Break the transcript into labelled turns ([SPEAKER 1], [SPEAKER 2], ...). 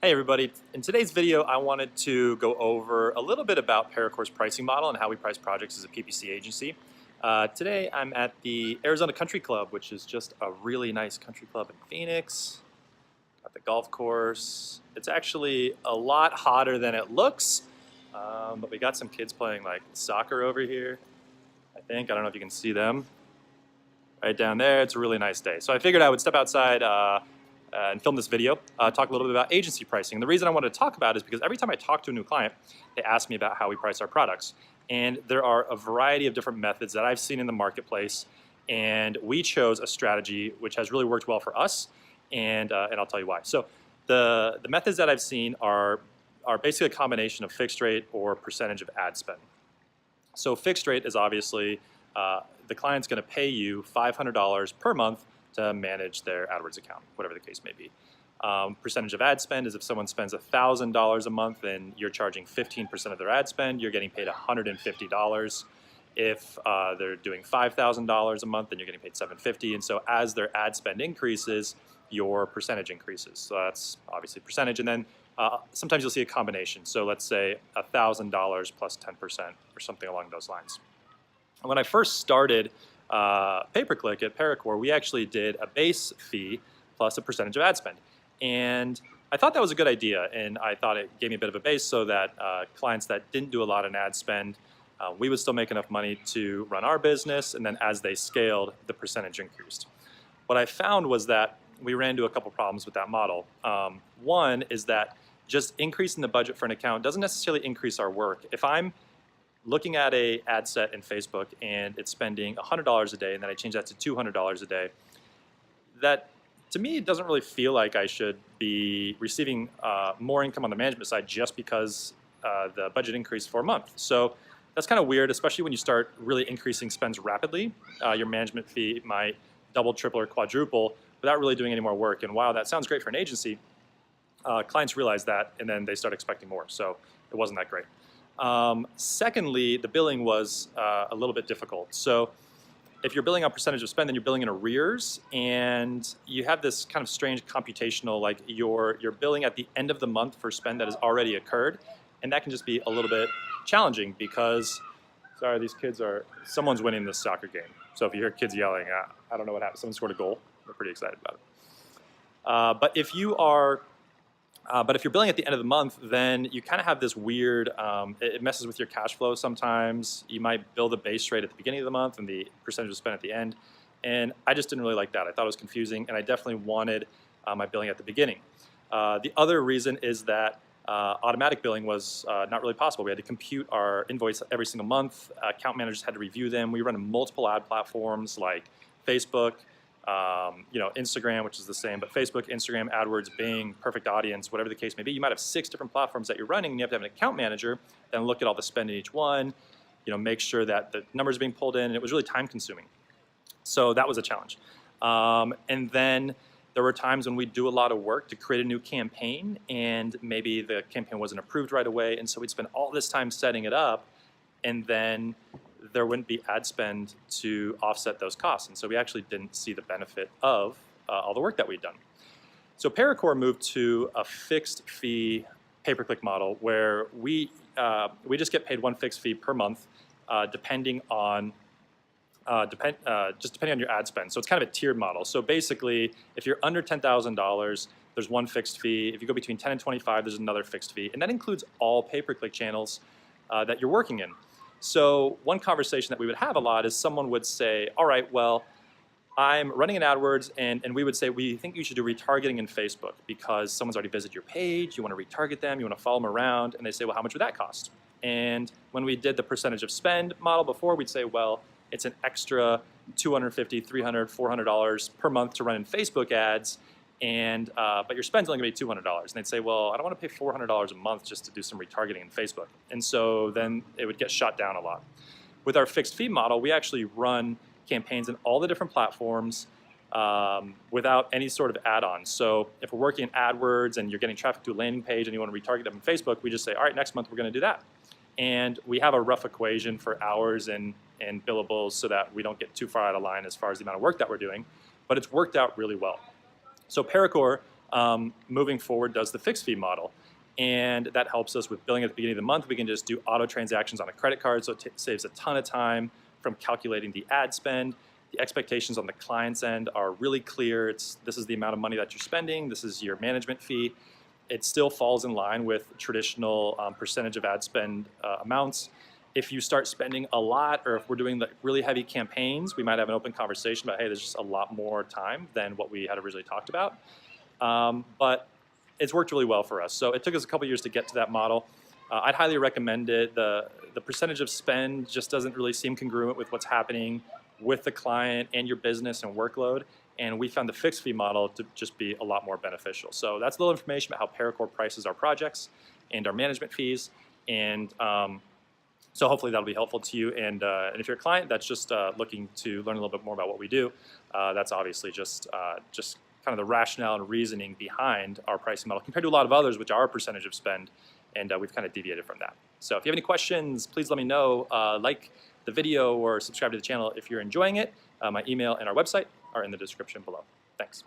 [SPEAKER 1] Hey everybody, in today's video I wanted to go over a little bit about ParaCore's pricing model and how we price projects as a PPC agency. Today I'm at the Arizona Country Club, which is just a really nice country club in Phoenix. Got the golf course. It's actually a lot hotter than it looks, but we got some kids playing like soccer over here, I think. I don't know if you can see them. Right down there, it's a really nice day. So I figured I would step outside and film this video, talk a little bit about agency pricing. And the reason I wanted to talk about it is because every time I talk to a new client, they ask me about how we price our products. And there are a variety of different methods that I've seen in the marketplace, and we chose a strategy which has really worked well for us, and I'll tell you why. So the methods that I've seen are basically a combination of fixed rate or percentage of ad spend. So fixed rate is obviously the client's going to pay you $500 per month to manage their AdWords account, whatever the case may be. Percentage of ad spend is if someone spends $1,000 a month and you're charging 15% of their ad spend, you're getting paid $150. If they're doing $5,000 a month, then you're getting paid $750. And so as their ad spend increases, your percentage increases. So that's obviously percentage. And then sometimes you'll see a combination. So let's say $1,000 plus 10% or something along those lines. When I first started pay-per-click at ParaCore, we actually did a base fee plus a percentage of ad spend. And I thought that was a good idea, and I thought it gave me a bit of a base so that clients that didn't do a lot in ad spend, we would still make enough money to run our business, and then as they scaled, the percentage increased. What I found was that we ran into a couple problems with that model. One is that just increasing the budget for an account doesn't necessarily increase our work. If I'm looking at a ad set in Facebook and it's spending $100 a day and then I change that to $200 a day, that to me it doesn't really feel like I should be receiving more income on the management side just because the budget increased for a month. So that's kind of weird, especially when you start really increasing spends rapidly. Your management fee might double, triple, or quadruple without really doing any more work. And while that sounds great for an agency, clients realize that and then they start expecting more. So it wasn't that great. Secondly, the billing was a little bit difficult. So if you're billing on percentage of spend, then you're billing in arrears, and you have this kind of strange computational, like you're billing at the end of the month for spend that has already occurred, and that can just be a little bit challenging because, sorry, someone's winning this soccer game. So if you hear kids yelling, I don't know what happened. Someone scored a goal. We're pretty excited about it. But if you're billing at the end of the month, then you kind of have this weird, it messes with your cash flow sometimes. You might bill the base rate at the beginning of the month and the percentage of spend at the end. And I just didn't really like that. I thought it was confusing, and I definitely wanted my billing at the beginning. The other reason is that automatic billing was not really possible. We had to compute our invoice every single month. Account managers had to review them. We run multiple ad platforms like Facebook, Instagram, which is the same, but Facebook, Instagram, AdWords, Bing, Perfect Audience, whatever the case may be. You might have 6 different platforms that you're running, and you have to have an account manager and look at all the spend in each one, make sure that the numbers are being pulled in, and it was really time consuming. So that was a challenge. And then there were times when we'd do a lot of work to create a new campaign, and maybe the campaign wasn't approved right away, and so we'd spend all this time setting it up, and then there wouldn't be ad spend to offset those costs. And so we actually didn't see the benefit of all the work that we'd done. So ParaCore moved to a fixed fee pay-per-click model where we just get paid one fixed fee per month depending on your ad spend. So it's kind of a tiered model. So basically, if you're under $10,000, there's one fixed fee. If you go between 10 and 25, there's another fixed fee. And that includes all pay-per-click channels that you're working in. So one conversation that we would have a lot is someone would say, all right, well, I'm running an AdWords, and we would say, we think you should do retargeting in Facebook because someone's already visited your page, you want to retarget them, you want to follow them around, and they say, well, how much would that cost? And when we did the percentage of spend model before, we'd say, well, it's an extra $250, $300, $400 per month to run in Facebook ads, and but your spend's only going to be $200. And they'd say, well, I don't want to pay $400 a month just to do some retargeting in Facebook. And so then it would get shot down a lot. With our fixed fee model, we actually run campaigns in all the different platforms without any sort of add-ons. So if we're working in AdWords and you're getting traffic to a landing page and you want to retarget them in Facebook, we just say, all right, next month we're going to do that. And we have a rough equation for hours and billables so that we don't get too far out of line as far as the amount of work that we're doing. But it's worked out really well. So ParaCore moving forward does the fixed fee model. And that helps us with billing at the beginning of the month. We can just do auto transactions on a credit card, so it saves a ton of time from calculating the ad spend. The expectations on the client's end are really clear. This is the amount of money that you're spending. This is your management fee. It still falls in line with traditional percentage of ad spend amounts. If you start spending a lot, or if we're doing the really heavy campaigns, we might have an open conversation about, hey, there's just a lot more time than what we had originally talked about. But it's worked really well for us. So it took us a couple years to get to that model. I'd highly recommend it. The percentage of spend just doesn't really seem congruent with what's happening with the client and your business and workload. And we found the fixed fee model to just be a lot more beneficial. So that's a little information about how ParaCore prices our projects and our management fees. And so hopefully that'll be helpful to you. And if you're a client that's just looking to learn a little bit more about what we do, that's obviously just kind of the rationale and reasoning behind our pricing model compared to a lot of others, which are a percentage of spend, and we've kind of deviated from that. So if you have any questions, please let me know. Like the video or subscribe to the channel if you're enjoying it. My email and our website are in the description below. Thanks.